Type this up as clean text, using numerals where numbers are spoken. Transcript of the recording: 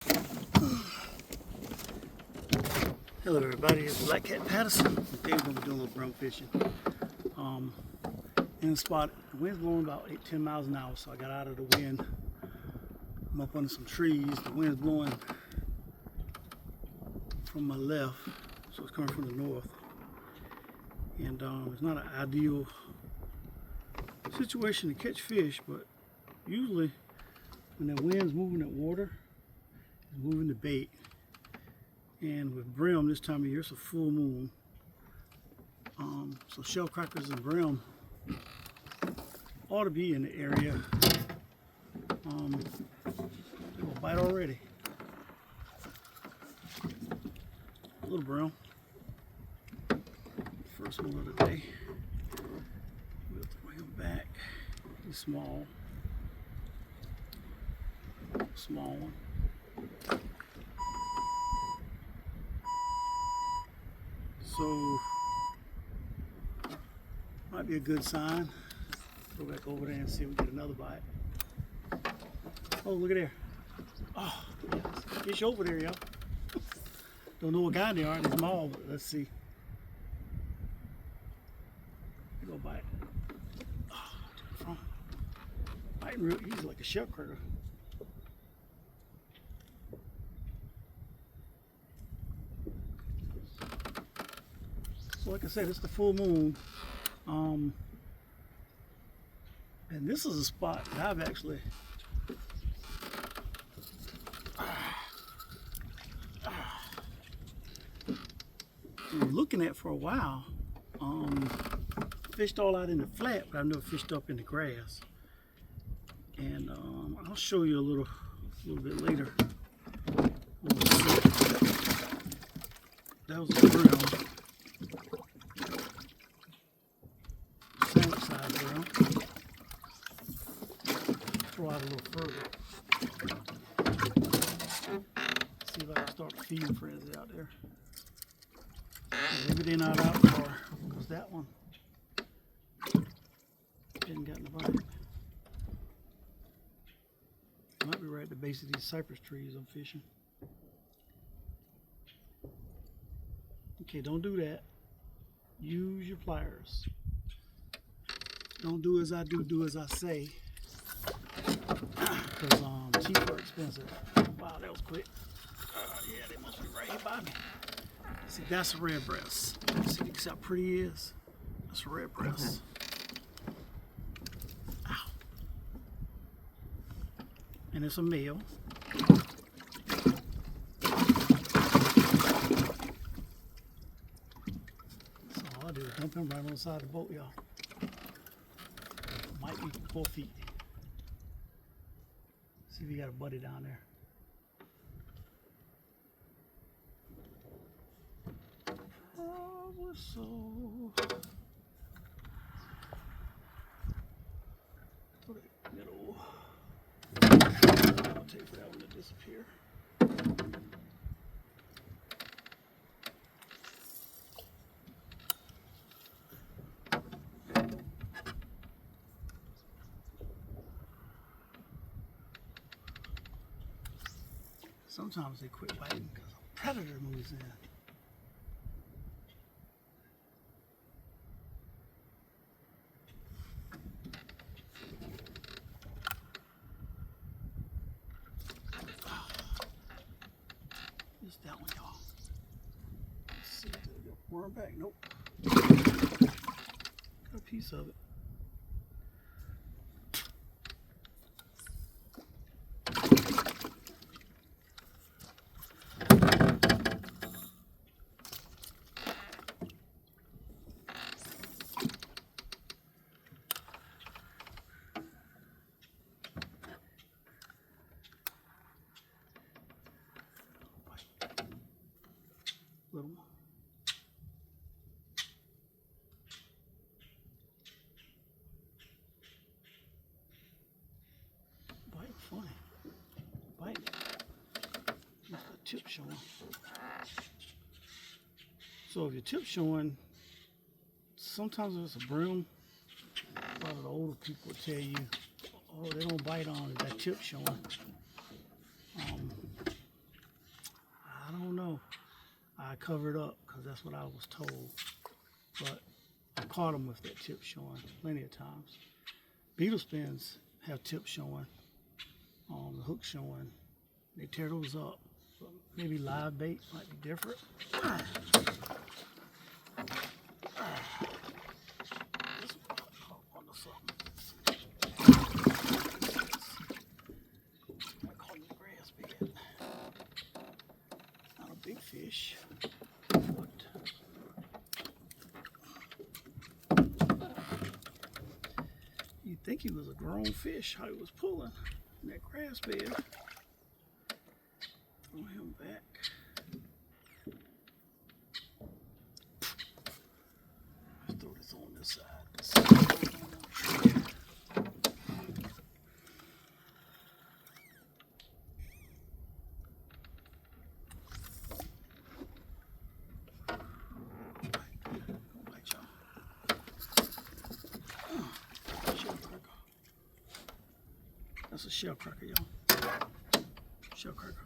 Hello everybody, it's Black Cat Patterson. Today we're going to be doing a little brown fishing. In the spot, the wind's blowing about 8-10 miles an hour, so I got out of the wind. I'm up under some trees. The wind's blowing from my left, so it's coming from the north. And it's not an ideal situation to catch fish, but usually when the wind's moving that water, it's moving the bait. And with brim this time of year, it's a full moon. So shellcrackers and brim ought to be in the area. They will bite already. A little brim. First one of the day. We'll bring him back. He's small. Small one. So, might be a good sign. Go back over there and see if we get another bite. Oh, look at there. Oh, yes. Fish over there, y'all. Don't know what kind they are. They're small, but let's see. Go bite. Oh, from biting real easy like a shellcracker. So like I said, it's the full moon. And this is a spot that I've actually been looking at for a while. Fished all out in the flat, but I've never fished up in the grass. And I'll show you a little bit later. That was a brim. Sandwich size brim. Throw out a little further. See if I can start feeding frenzy out there. Maybe they're not out far because that one didn't get in the bite. Might be right at the base of these cypress trees I'm fishing. Okay, don't do that. Use your pliers. Don't do as I do, do as I say. Because teeth are expensive. Wow, that was quick. Yeah, they must be right here by me. See, that's a red breast. See how pretty he is? That's a red breast. Ow. And it's a male. So all I do is dump him right on the side of the boat, y'all. Might be 4 feet. See if we got a buddy down there. Probably so. Put it in the middle. I'll take that one to disappear. Sometimes they quit biting because a predator moves in. Just that one, y'all. Let's see, did it get worm back? Nope. Got a piece of it. Little one. Bite funny. Bite. Just the tip showing. So if your tip's showing, sometimes if it's a brim, a lot of the older people will tell you, oh, they don't bite on it, that tip showing. I cover it up because that's what I was told. But I caught them with that tip showing plenty of times. Beetle spins have tips showing, the hook showing. They tear those up. But maybe live bait might be different. Not a big fish, but you'd think he was a grown fish, how he was pulling in that grass bed. Throw him back. Let's throw this on this side. That's a shellcracker, y'all. Shellcracker.